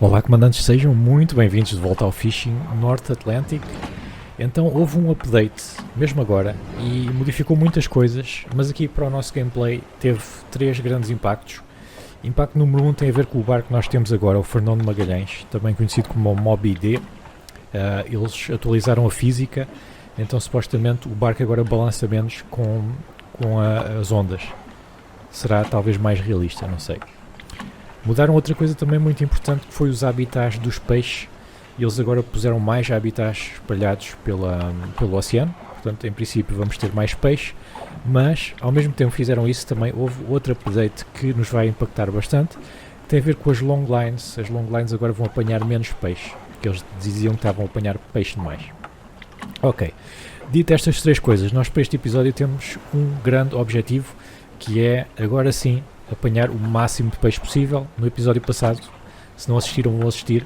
Olá, comandantes, sejam muito bem-vindos de volta ao Fishing North Atlantic. Então houve um update, mesmo agora, e modificou muitas coisas, mas aqui para o nosso gameplay teve 3 grandes impactos. Impacto número 1 tem a ver com o barco que nós temos agora, o Fernão de Magalhães, também conhecido como o Moby-D. Eles atualizaram a física, então supostamente o barco agora balança menos com as ondas. Será talvez mais realista, não sei. Mudaram outra coisa também muito importante, que foi os habitats dos peixes. Eles agora puseram mais habitats espalhados pelo oceano, portanto em princípio vamos ter mais peixe, mas ao mesmo tempo fizeram isso também houve outro update que nos vai impactar bastante, tem a ver com as long lines. As long lines agora vão apanhar menos peixe, que eles diziam que estavam a apanhar peixe demais. Ok, dito estas 3 coisas, nós para este episódio temos um grande objetivo, que é agora sim apanhar o máximo de peixe possível. No episódio passado, se não assistiram, vão assistir,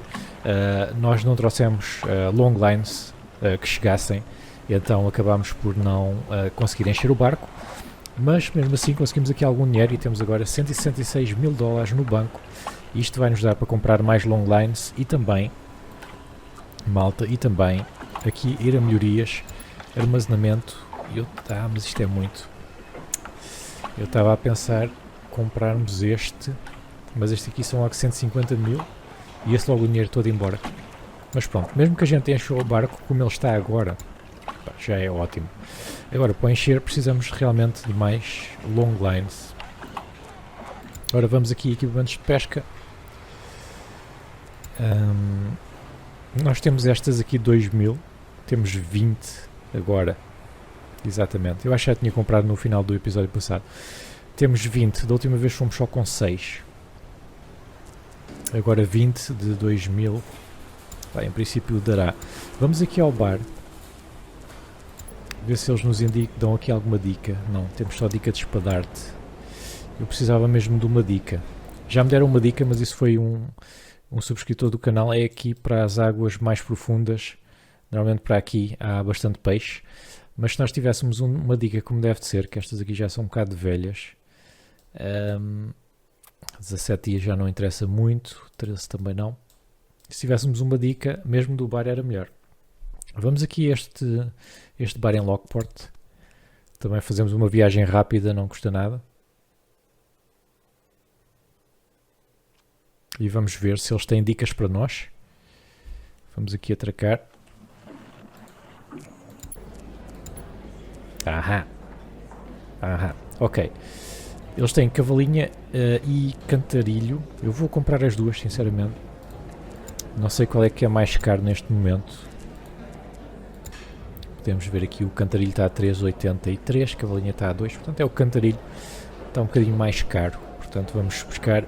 nós não trouxemos long lines que chegassem, então acabámos por não conseguir encher o barco, mas mesmo assim conseguimos aqui algum dinheiro e temos agora 166 mil dólares no banco. Isto vai nos dar para comprar mais long lines e também, malta, e também aqui ir a melhorias, armazenamento. Mas isto é muito. Eu estava a pensar comprarmos este, mas este aqui são logo 150 mil e esse logo o dinheiro todo embora. Mas pronto, mesmo que a gente encha o barco como ele está agora, já é ótimo. Agora, para encher precisamos realmente de mais long lines. Ora, vamos aqui, equipamentos de pesca. Nós temos estas aqui 2000, temos 20 agora, exatamente. Eu acho que já tinha comprado no final do episódio passado. Temos 20, da última vez fomos só com 6. Agora 20 de 2000. Em princípio dará. Vamos aqui ao bar. Ver se eles nos dão aqui alguma dica. Não, temos só dica de espadarte. Eu precisava mesmo de uma dica. Já me deram uma dica, mas isso foi um subscritor do canal. É aqui para as águas mais profundas. Normalmente para aqui há bastante peixe. Mas se nós tivéssemos uma dica como deve de ser, que estas aqui já são um bocado velhas, 17 dias já não interessa muito, 13 também não. Se tivéssemos uma dica, mesmo do bar era melhor. Vamos aqui a este bar em Lockport. Também fazemos uma viagem rápida, não custa nada. E vamos ver se eles têm dicas para nós. Vamos aqui atracar. Ok. Eles têm cavalinha e cantarilho. Eu vou comprar as duas, sinceramente. Não sei qual é que é mais caro neste momento. Podemos ver aqui, o cantarilho está a 3,83, a cavalinha está a 2. Portanto é o cantarilho. Está um bocadinho mais caro. Portanto vamos buscar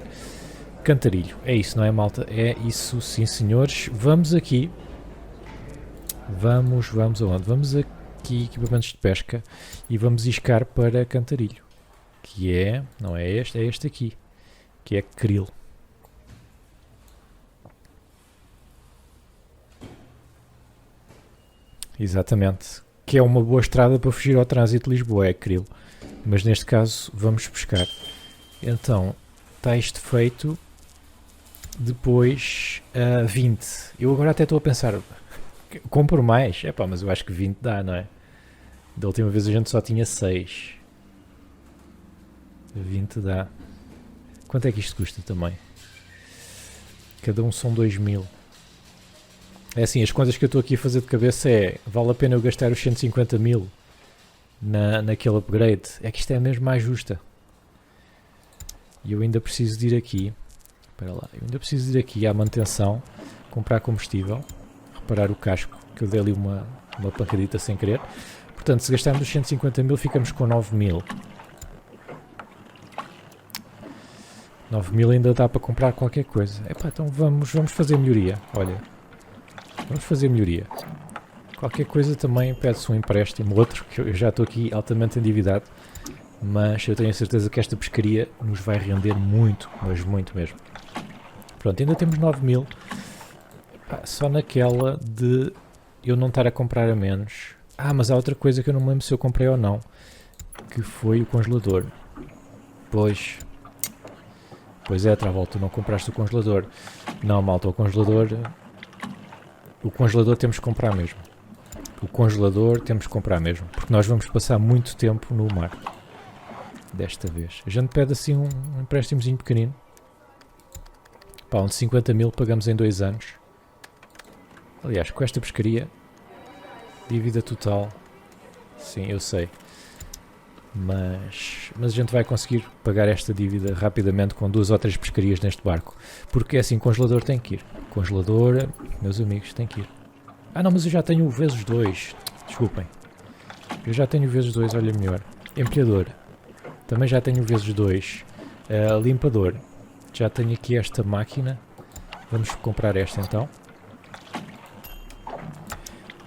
cantarilho. É isso, não é, malta? É isso, sim, senhores. Vamos aqui. Vamos aonde? Vamos aqui, equipamentos de pesca, e vamos iscar para cantarilho, que é, não é este, é este aqui, que é krill. Exatamente, que é uma boa estrada para fugir ao trânsito de Lisboa, é krill, mas neste caso vamos pescar. Então está isto feito. Depois 20, eu agora até estou a pensar, compro mais, mas eu acho que 20 dá, não é? Da última vez a gente só tinha 6. 20 dá. Quanto é que isto custa também? Cada um são 2000. É assim, as contas que eu estou aqui a fazer de cabeça vale a pena eu gastar os 150 mil naquele upgrade? É que isto é mesmo mais justa. E eu ainda preciso de ir aqui. Espera lá, eu ainda preciso de ir aqui à manutenção, comprar combustível, reparar o casco, que eu dei ali uma pancadita sem querer. Portanto, se gastarmos os 150 mil, ficamos com 9 mil. 9 mil ainda dá para comprar qualquer coisa. Então vamos fazer melhoria. Olha, vamos fazer melhoria. Qualquer coisa também pede-se um empréstimo, outro, que eu já estou aqui altamente endividado. Mas eu tenho a certeza que esta pescaria nos vai render muito, mas muito mesmo. Pronto, ainda temos 9 mil. Só naquela de eu não estar a comprar a menos. Mas há outra coisa que eu não me lembro se eu comprei ou não, que foi o congelador. Pois é, Travolta, tu não compraste o congelador. Não, malta, o congelador temos que comprar mesmo. O congelador temos que comprar mesmo, porque nós vamos passar muito tempo no mar. Desta vez. A gente pede assim um empréstimozinho pequenino. Pá, onde 50 mil pagamos em 2 anos. Aliás, com esta pescaria, dívida total, sim, eu sei. Mas a gente vai conseguir pagar esta dívida rapidamente com 2 ou 3 pescarias neste barco. Porque assim, congelador tem que ir. Congelador, meus amigos, tem que ir. Ah não, mas eu já tenho o vezes 2. Desculpem. Eu já tenho o vezes 2, olha melhor. Empilhador. Também já tenho o vezes 2. Limpador. Já tenho aqui esta máquina. Vamos comprar esta então.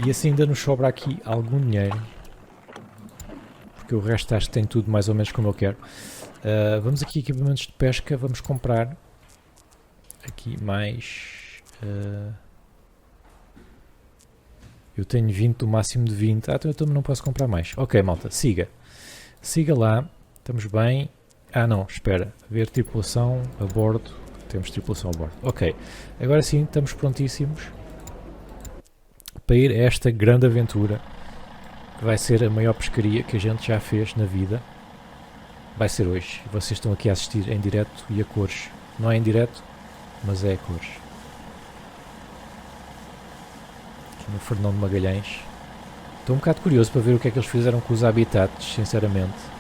E assim ainda nos sobra aqui algum dinheiro. Porque o resto acho que tem tudo mais ou menos como eu quero. Vamos aqui equipamentos de pesca. Vamos comprar aqui mais... eu tenho 20 do máximo de 20. Então eu também não posso comprar mais. Ok, malta, siga. Siga lá. Estamos bem. Ah não, espera. Ver tripulação a bordo. Temos tripulação a bordo. Ok. Agora sim, estamos prontíssimos para ir a esta grande aventura. Que vai ser a maior pescaria que a gente já fez na vida. Vai ser hoje. Vocês estão aqui a assistir em direto e a cores. Não é em direto, mas é a cores. Aqui no Fernão de Magalhães. Estou um bocado curioso para ver o que é que eles fizeram com os habitats, sinceramente.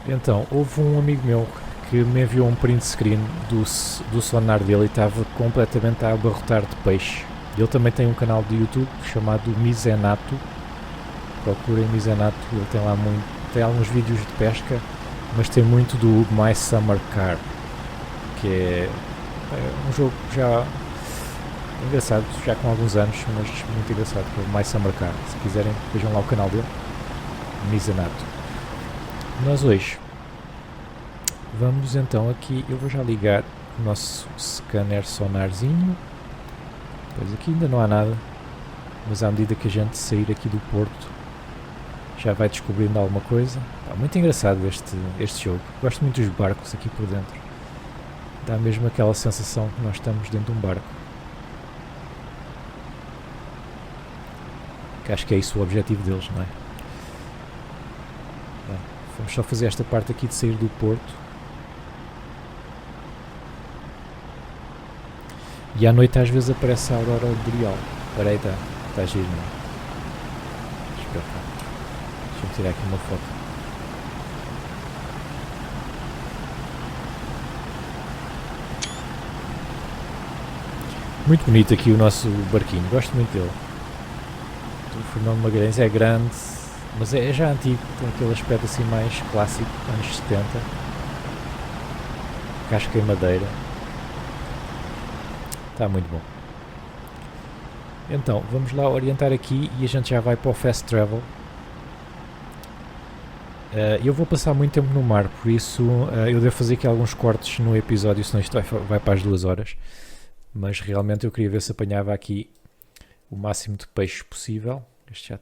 Então, houve um amigo meu que me enviou um print screen do sonar dele e estava completamente a abarrotar de peixe. Ele também tem um canal de YouTube chamado Mizenato. Procurem Mizenato, ele tem lá tem alguns vídeos de pesca, mas tem muito do My Summer Car, que é um jogo já engraçado, já com alguns anos, mas muito engraçado, que é o My Summer Car. Se quiserem, vejam lá o canal dele, Mizenato. Nós hoje vamos então aqui, eu vou já ligar o nosso scanner sonarzinho, pois aqui ainda não há nada, mas à medida que a gente sair aqui do porto já vai descobrindo alguma coisa. Muito engraçado este jogo, gosto muito dos barcos aqui por dentro, dá mesmo aquela sensação que nós estamos dentro de um barco, que acho que é isso o objetivo deles, não é? Vamos só fazer esta parte aqui de sair do porto. E à noite às vezes aparece a aurora boreal. Espera aí, está giro, não é? Espetáculo. Deixa-me tirar aqui uma foto. Muito bonito aqui o nosso barquinho, gosto muito dele. O Fernão de Magalhães é grande, mas é já antigo, tem aquele aspecto assim mais clássico, anos 70. Casca em madeira. Está muito bom. Então, vamos lá orientar aqui e a gente já vai para o Fast Travel. Eu vou passar muito tempo no mar, por isso eu devo fazer aqui alguns cortes no episódio, senão isto vai para as 2 horas. Mas realmente eu queria ver se apanhava aqui o máximo de peixe possível. Este já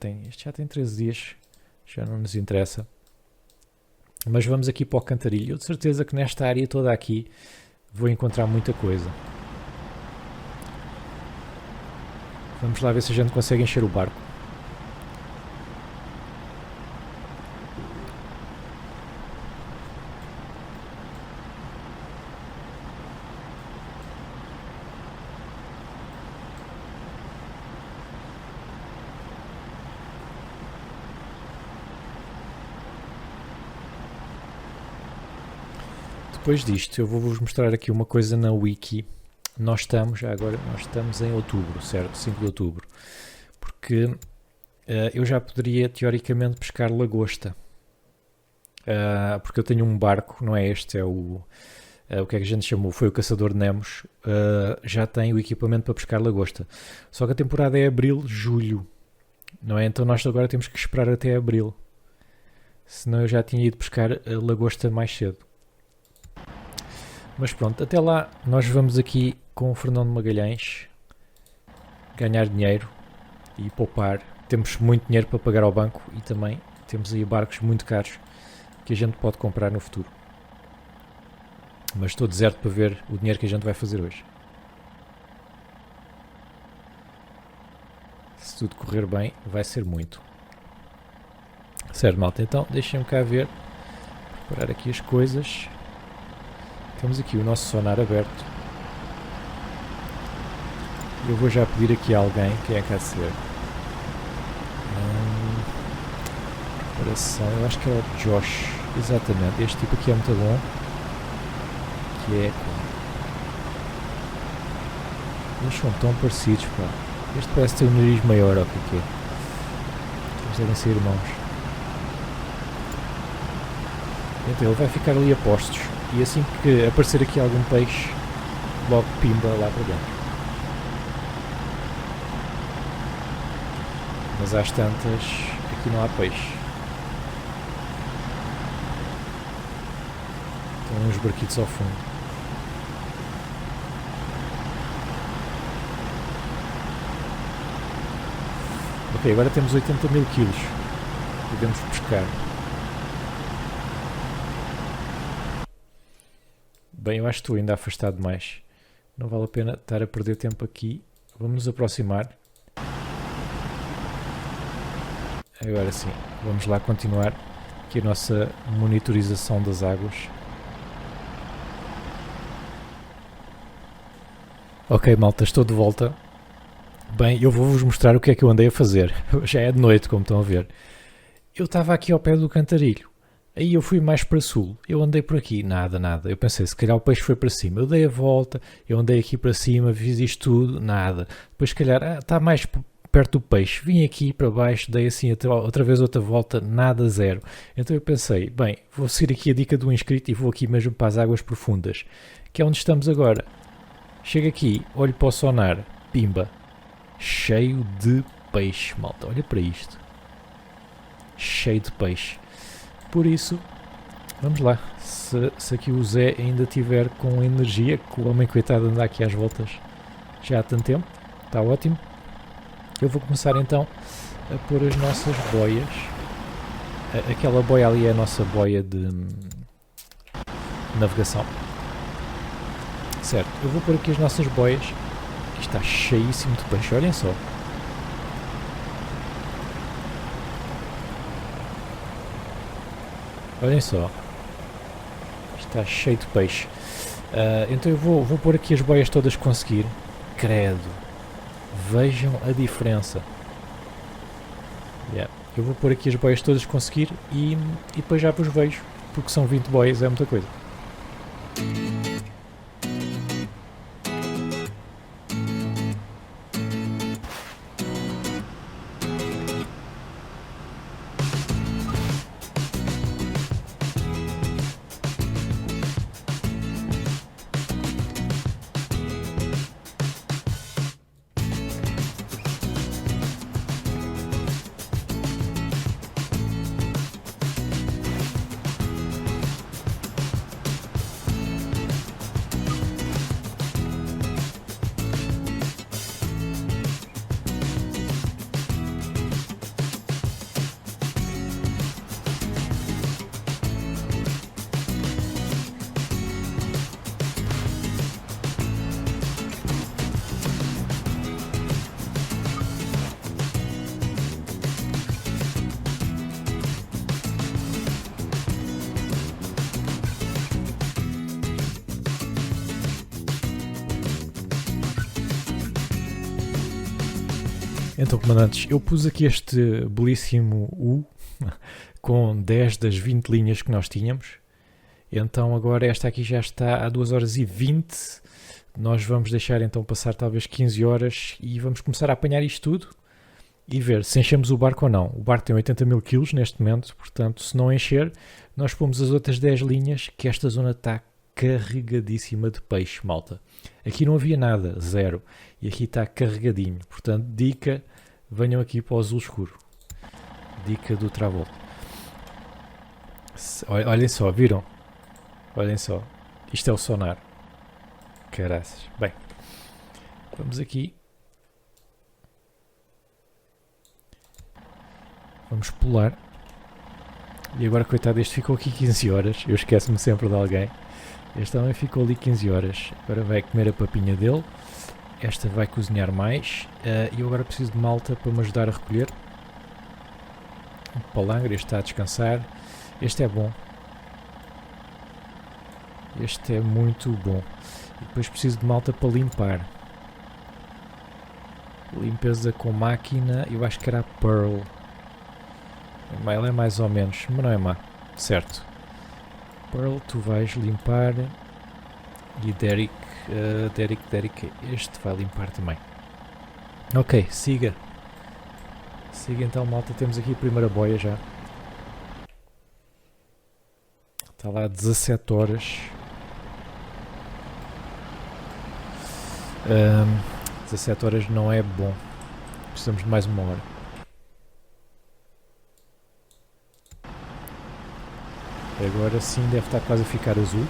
tem 13 dias, já não nos interessa. Mas vamos aqui para o Cantarilho. Eu de certeza que nesta área toda aqui vou encontrar muita coisa. Vamos lá ver se a gente consegue encher o barco. Depois disto, eu vou-vos mostrar aqui uma coisa na Wiki. Nós estamos em outubro, certo? 5 de outubro. Porque eu já poderia, teoricamente, pescar lagosta. Porque eu tenho um barco, não é este, é o que é que a gente chamou? Foi o Caçador de Nemos. Já tem o equipamento para pescar lagosta. Só que a temporada é abril, julho. Não é? Então nós agora temos que esperar até abril. Senão eu já tinha ido pescar lagosta mais cedo. Mas pronto, até lá nós vamos aqui com o Fernão de Magalhães ganhar dinheiro e poupar. Temos muito dinheiro para pagar ao banco e também Temos aí barcos muito caros que a gente pode comprar no futuro. Mas estou deserto para ver o dinheiro que a gente vai fazer hoje. Se tudo correr bem, vai ser muito. Certo, malta, então deixem-me cá ver. Preparar aqui as coisas. Temos aqui o nosso sonar aberto. Eu vou já pedir aqui a alguém, quem é que há de ser? Preparação, eu acho que é o Josh. Exatamente, este tipo aqui é muito bom. Que é... Eles são tão parecidos, pá. Este parece ter um nariz maior, ou o que é? Eles devem ser irmãos. Então ele vai ficar ali a postos. E assim que aparecer aqui algum peixe, logo pimba lá para dentro. Mas às tantas, aqui não há peixe. Estão uns barquitos ao fundo. Ok, agora temos 80 mil quilos. Podemos pescar. Bem, eu acho que estou ainda afastado demais. Não vale a pena estar a perder tempo aqui. Vamos nos aproximar. Agora sim, vamos lá continuar aqui a nossa monitorização das águas. Ok, malta, estou de volta. Bem, eu vou-vos mostrar o que é que eu andei a fazer. Já é de noite, como estão a ver. Eu estava aqui ao pé do Cantarilho. Aí eu fui mais para sul. Eu andei por aqui. Nada, nada. Eu pensei, se calhar o peixe foi para cima. Eu dei a volta. Eu andei aqui para cima. Fiz isto tudo. Nada. Depois, se calhar, está mais perto do peixe. Vim aqui para baixo. Dei assim outra vez outra volta. Nada, zero. Então eu pensei, bem, vou seguir aqui a dica do inscrito e vou aqui mesmo para as águas profundas. Que é onde estamos agora. Chego aqui. Olho para o sonar. Pimba. Cheio de peixe, malta. Olha para isto. Cheio de peixe. Por isso, vamos lá. Se aqui o Zé ainda tiver com energia, que o homem coitado anda aqui às voltas já há tanto tempo, está ótimo. Eu vou começar então a pôr as nossas boias. Aquela boia ali é a nossa boia de navegação. Certo, eu vou pôr aqui as nossas boias. Aqui está cheíssimo de peixe, olhem só. Olhem só. Está cheio de peixe. Então eu vou pôr aqui as boias todas que conseguir. Credo. Vejam a diferença. Yeah. Eu vou pôr aqui as boias todas que conseguir e depois já vos vejo. Porque são 20 boias, é muita coisa. Então, comandantes, eu pus aqui este belíssimo U com 10 das 20 linhas que nós tínhamos. Então agora esta aqui já está a 2 horas e 20. Nós vamos deixar então passar talvez 15 horas e vamos começar a apanhar isto tudo e ver se enchemos o barco ou não. O barco tem 80 mil quilos neste momento, portanto se não encher, nós pomos as outras 10 linhas, que esta zona está carregadíssima de peixe, malta. Aqui não havia nada, zero. E aqui está carregadinho. Portanto, dica, venham aqui para o azul escuro. Dica do Travolta. Olhem só, viram? Olhem só. Isto é o sonar. Caraças. Bem, vamos aqui. Vamos pular. E agora, coitado, este ficou aqui 15 horas. Eu esqueço-me sempre de alguém. Este também ficou ali 15 horas. Agora vai comer a papinha dele. Esta vai cozinhar mais. E eu agora preciso de malta para me ajudar a recolher. O palangre, este está a descansar. Este é bom. Este é muito bom. E depois preciso de malta para limpar. Limpeza com máquina. Eu acho que era a Pearl. Ela é mais ou menos, mas não é má. Certo. Pearl, tu vais limpar. E Derek, este vai limpar também. Ok, siga. Siga então, malta. Temos aqui a primeira boia já. Está lá 17 horas. 17 horas não é bom. Precisamos de mais uma hora. Agora sim deve estar quase a ficar azul.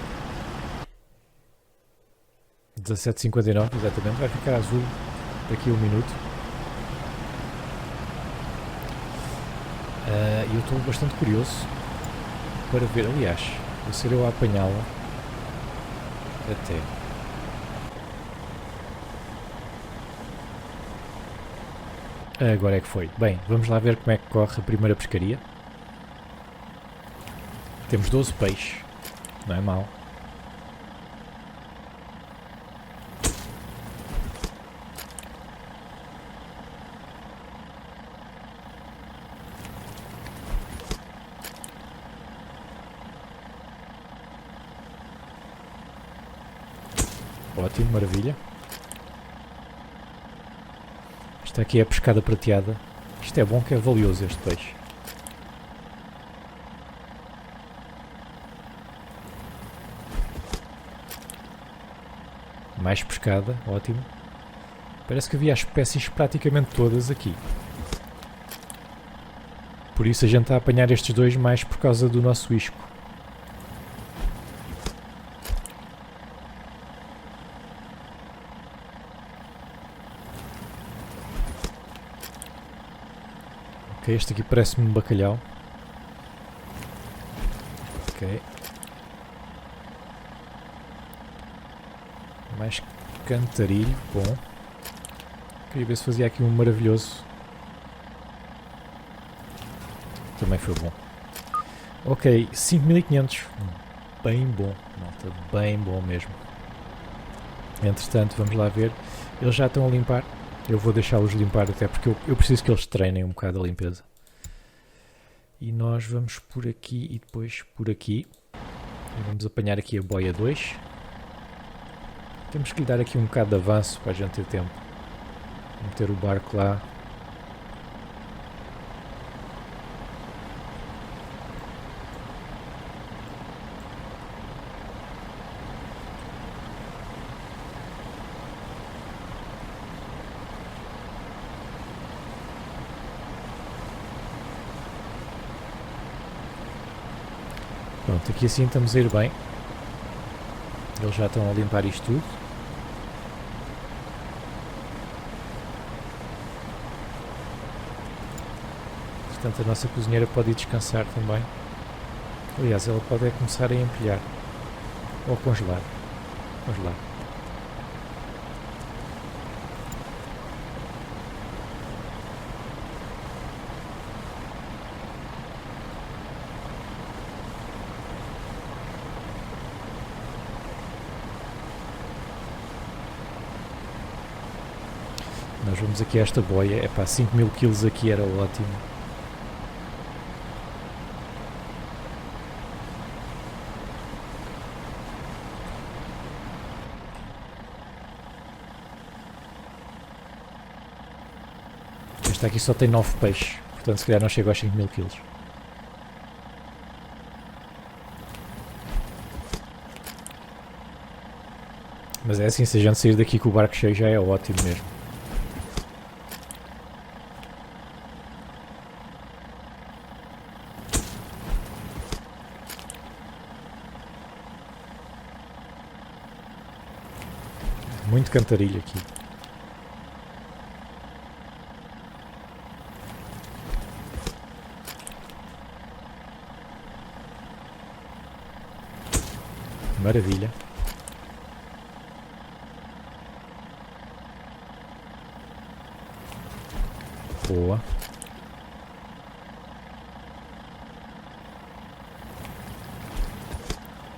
17h59, exatamente. Vai ficar azul daqui a um minuto. E eu estou bastante curioso para ver. Aliás, vou ser eu a apanhá-la. Até. Agora é que foi. Bem, vamos lá ver como é que corre a primeira pescaria. Temos 12 peixes. Não é mau. Ótimo, maravilha. Esta aqui é a pescada prateada. Isto é bom, que é valioso este peixe. Mais pescada, ótimo. Parece que havia as espécies praticamente todas aqui. Por isso a gente está a apanhar estes dois mais por causa do nosso isco. Ok, este aqui parece-me um bacalhau. Ok. Mais cantarilho, bom. Queria ver se fazia aqui um maravilhoso. Também foi bom. Ok, 5500. Bem bom, malta, bem bom mesmo. Entretanto, vamos lá ver. Eles já estão a limpar. Eu vou deixá-los limpar até porque eu preciso que eles treinem um bocado a limpeza. E nós vamos por aqui e depois por aqui. E vamos apanhar aqui a boia 2. Temos que lhe dar aqui um bocado de avanço para a gente ter tempo. Meter o barco lá. Pronto, aqui assim estamos a ir bem. Eles já estão a limpar isto tudo. Portanto, a nossa cozinheira pode ir descansar também. Aliás, ela pode começar a empilhar. Ou congelar. Congelar. Nós vamos aqui a esta boia. É pá, 5000 kg aqui era ótimo. Esta aqui só tem 9 peixes. Portanto, se calhar não chego aos 5000 kg. Mas é assim, se a gente sair daqui com o barco cheio já é ótimo mesmo. Muito cantarilho aqui. Maravilha. Boa.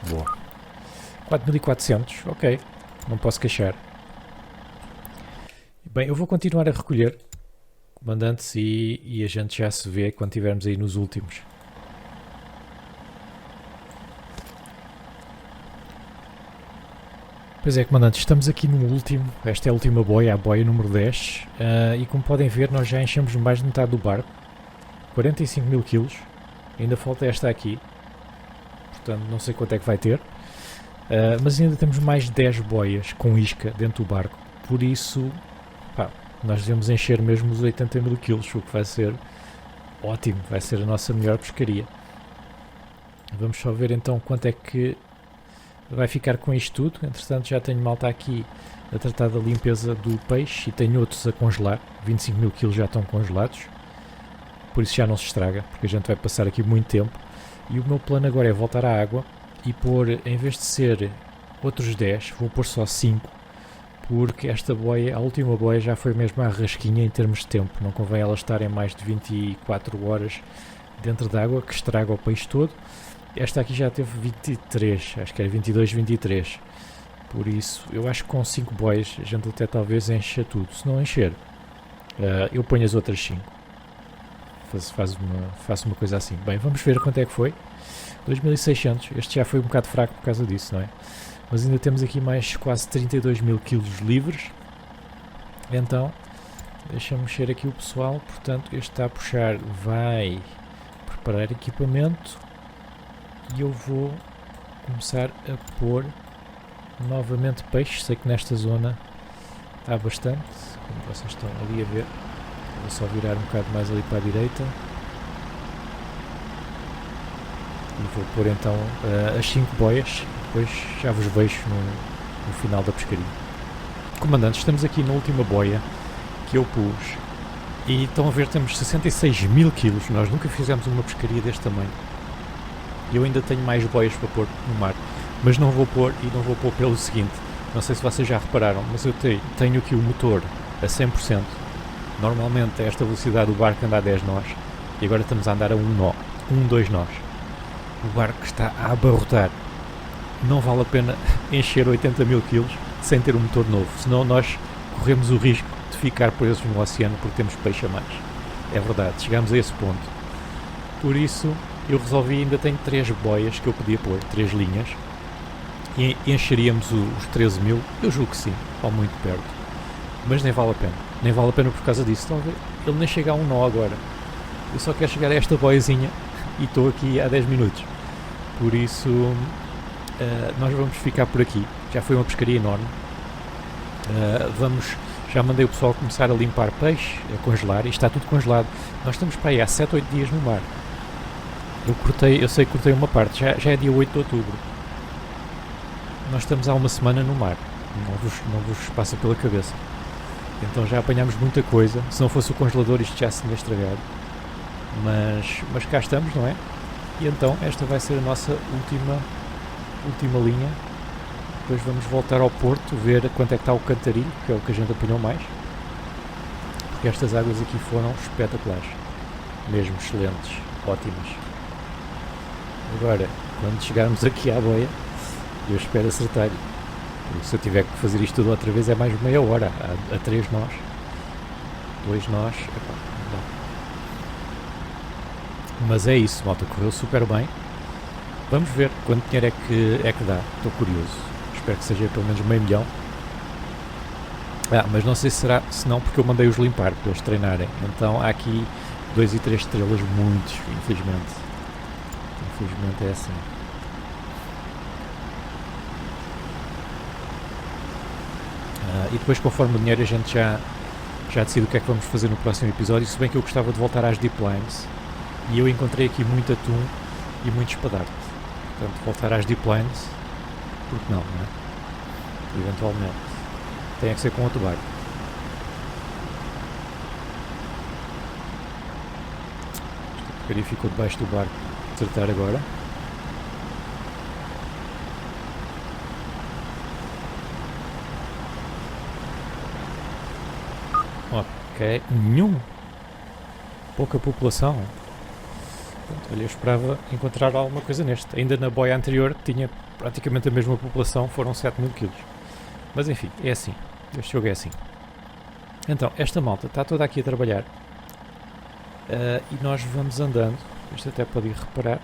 Boa. 4.400, ok. Não posso queixar. Bem, eu vou continuar a recolher comandantes e a gente já se vê quando estivermos aí nos últimos. Pois é, comandantes, estamos aqui no último. Esta é a última boia, a boia número 10. E como podem ver, nós já enchemos mais de metade do barco. 45 mil quilos. Ainda falta esta aqui. Portanto, não sei quanto é que vai ter. Mas ainda temos mais 10 boias com isca dentro do barco. Por isso, pá, nós devemos encher mesmo os 80 mil quilos, o que vai ser ótimo. Vai ser a nossa melhor pescaria. Vamos só ver então quanto é que vai ficar com isto tudo. Entretanto, já tenho malta aqui a tratar da limpeza do peixe e tenho outros a congelar. 25 mil quilos já estão congelados. Por isso já não se estraga, porque a gente vai passar aqui muito tempo. E o meu plano agora é voltar à água e pôr, em vez de ser outros 10, vou pôr só 5, porque esta boia, a última boia, já foi mesmo à rasquinha em termos de tempo. Não convém elas estarem mais de 24 horas dentro da água, que estraga o peixe todo. Esta aqui já teve 23, acho que era 22, 23. Por isso, eu acho que com 5 boias a gente até talvez encha tudo. Se não encher, eu ponho as outras 5. Faço uma coisa assim. Bem, vamos ver quanto é que foi. 2.600. Este já foi um bocado fraco por causa disso, não é? Mas ainda temos aqui mais quase 32 mil quilos livres. Então, deixa-me mexer aqui o pessoal. Portanto, este está a puxar, vai preparar equipamento. E eu vou começar a pôr novamente peixe. Sei que nesta zona há bastante, como vocês estão ali a ver. Vou só virar um bocado mais ali para a direita. E vou pôr então as 5 boias. Depois já vos vejo no final da pescaria. Comandantes, estamos aqui na última boia que eu pus. E estão a ver, temos 66 mil quilos. Nós nunca fizemos uma pescaria deste tamanho. E eu ainda tenho mais boias para pôr no mar. Mas não vou pôr, e não vou pôr pelo seguinte. Não sei se vocês já repararam, mas eu tenho aqui o motor a 100%. Normalmente a esta velocidade o barco anda a 10 nós. E agora estamos a andar a 2 nós. O barco está a abarrotar. Não vale a pena encher 80 mil quilos sem ter um motor novo. Senão nós corremos o risco de ficar presos no oceano porque temos peixe a mais. É verdade, chegamos a esse ponto. Por isso eu resolvi, ainda tenho 3 boias que eu podia pôr, 3 linhas. E encheríamos os 13 mil, eu julgo que sim, ou muito perto. Mas nem vale a pena. Nem vale a pena por causa disso. Talvez ele nem chega a um nó agora. Eu só quero chegar a esta boiazinha e estou aqui há 10 minutos. Por isso, nós vamos ficar por aqui. Já foi uma pescaria enorme. Já mandei o pessoal começar a limpar peixe, a congelar, e está tudo congelado. Nós estamos para aí há 7, 8 dias no mar. Eu sei que cortei uma parte, já é dia 8 de outubro. Nós estamos há uma semana no mar. Não vos passa pela cabeça. Então já apanhámos muita coisa. Se não fosse o congelador isto já se tinha estragado. Mas cá estamos, não é? E então esta vai ser a nossa última linha. Depois vamos voltar ao porto, ver quanto é que está o cantarilho, que é o que a gente apanhou mais. Porque estas águas aqui foram espetaculares. Mesmo excelentes, ótimas. Agora, quando chegarmos aqui à boia, eu espero acertar. Se eu tiver que fazer isto tudo outra vez é mais meia hora, a 3 nós, 2 nós, epá, não dá. Mas é isso, malta, correu super bem. Vamos ver quanto dinheiro é que dá, estou curioso. Espero que seja pelo menos meio milhão. Mas não sei se será, se não, porque eu mandei-os limpar para eles treinarem. Então há aqui 2 e 3 estrelas muitos, infelizmente. Infelizmente é assim. E depois, conforme o dinheiro, a gente já decide o que é que vamos fazer no próximo episódio. Se bem que eu gostava de voltar às Deep Lines. E eu encontrei aqui muito atum e muito espadarte. Portanto, voltar às Deep Lines, porque não é? Eventualmente. Tem que ser com outro barco. Esta porcaria ficou debaixo do barco. Acertar agora. Ok, nenhum. Pouca população. Pronto, olha, eu esperava encontrar alguma coisa neste. Ainda na boia anterior tinha praticamente a mesma população, foram 7.000 quilos. Mas enfim, é assim. Este jogo é assim. Então, esta malta está toda aqui a trabalhar. E nós vamos andando. Isto até pode ir reparar.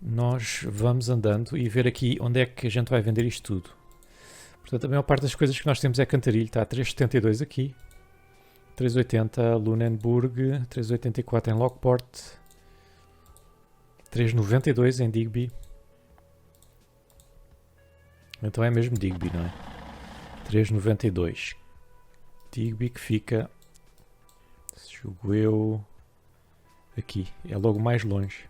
Nós vamos andando e ver aqui onde é que a gente vai vender isto tudo. Portanto, a maior parte das coisas que nós temos é Cantarilho. Está a 3,72 aqui. 3,80 Lunenburg. 3,84 em Lockport. 3,92 em Digby. Então é mesmo Digby, não é? 3,92. Digby que fica, julgo eu, aqui. É logo mais longe.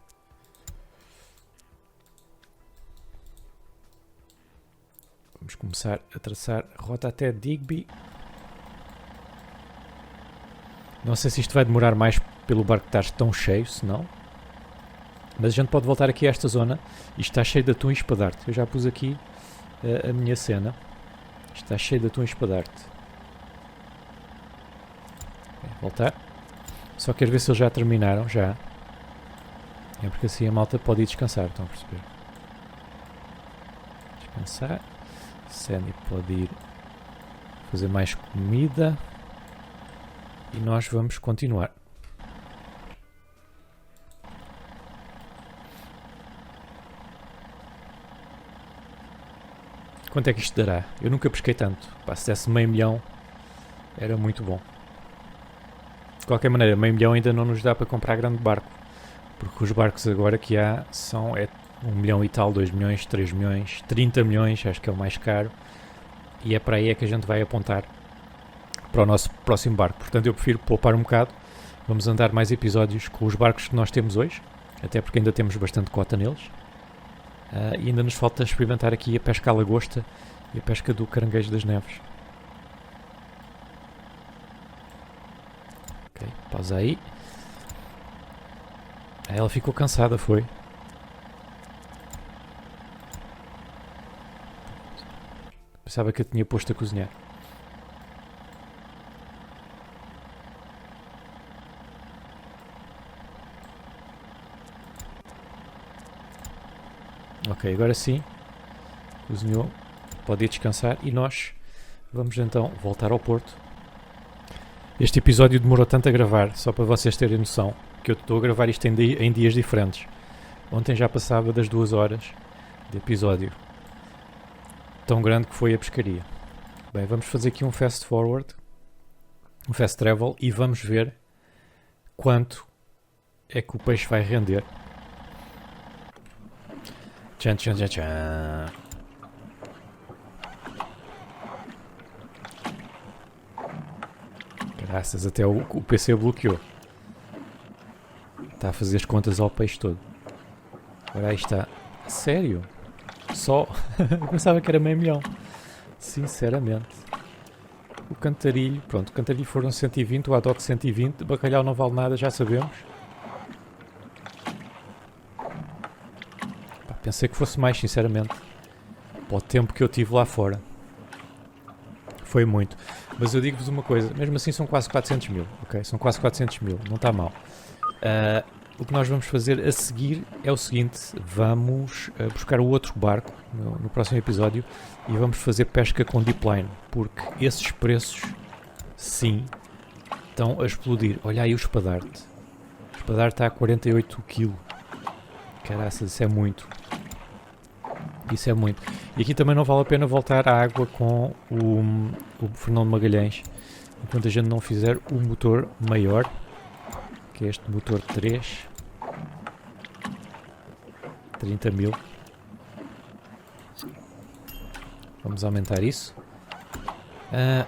Vamos começar a traçar a rota até Digby. Não sei se isto vai demorar mais pelo barco estar tão cheio, se não. Mas a gente pode voltar aqui a esta zona. Isto está cheio de atum e espadarte. Eu já pus aqui a minha cena. Isto está cheio de atum e espadarte. Voltar. Só quero ver se eles já terminaram. Já. É porque assim a malta pode ir descansar. Estão a perceber? Descansar. Sandy pode ir fazer mais comida. E nós vamos continuar. Quanto é que isto dará? Eu nunca pesquei tanto. Pá, se desse meio milhão, era muito bom. De qualquer maneira, meio milhão ainda não nos dá para comprar grande barco. Porque os barcos agora que há são 1 milhão e tal, 2 milhões, 3 milhões, 30 milhões, acho que é o mais caro. E é para aí é que a gente vai apontar para o nosso próximo barco. Portanto, eu prefiro poupar um bocado. Vamos andar mais episódios com os barcos que nós temos hoje. Até porque ainda temos bastante cota neles. E ainda nos falta experimentar aqui a pesca à lagosta e a pesca do caranguejo das neves. Ok, pausa aí. Ela ficou cansada, foi? Pensava que eu tinha posto a cozinhar. Ok, agora sim. Cozinhou. Pode ir descansar. E nós vamos então voltar ao Porto. Este episódio demorou tanto a gravar, só para vocês terem noção, que eu estou a gravar isto em dias diferentes. Ontem já passava das 2 horas de episódio. Tão grande que foi a pescaria. Bem, vamos fazer aqui um fast forward. Um fast travel. E vamos ver quanto é que o peixe vai render. Tchan, tchan, tchan, tchan. Graças, até o PC bloqueou. Está a fazer as contas ao peixe todo. Agora aí está. Sério? Só? Eu pensava que era meio milhão. Sinceramente. O cantarilho, pronto, o cantarilho foram 120, o Haddock 120, o bacalhau não vale nada, já sabemos. Pensei que fosse mais, sinceramente. Para o tempo que eu tive lá fora. Foi muito. Mas eu digo-vos uma coisa. Mesmo assim são quase 400 mil. Ok? São quase 400 mil. Não está mal. O que nós vamos fazer a seguir é o seguinte. Vamos buscar o outro barco no próximo episódio. E vamos fazer pesca com deep line. Porque esses preços, sim, estão a explodir. Olha aí o espadarte. O espadarte está a 48 kg. Caraças, isso é muito. Isso é muito. E aqui também não vale a pena voltar à água com o Fernão de Magalhães. Enquanto a gente não fizer o motor maior. Que é este motor 3. 30 mil. Vamos aumentar isso.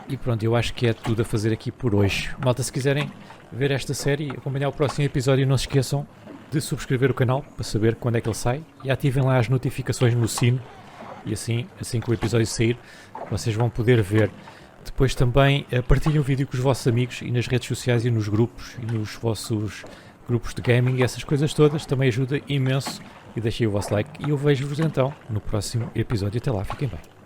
E pronto, eu acho que é tudo a fazer aqui por hoje. Malta, se quiserem ver esta série e acompanhar o próximo episódio, não se esqueçam de subscrever o canal para saber quando é que ele sai e ativem lá as notificações no sino e assim que o episódio sair vocês vão poder ver. Depois também partilhem o vídeo com os vossos amigos e nas redes sociais e nos grupos e nos vossos grupos de gaming e essas coisas todas, também ajuda imenso e deixem o vosso like e eu vejo-vos então no próximo episódio. Até lá, fiquem bem.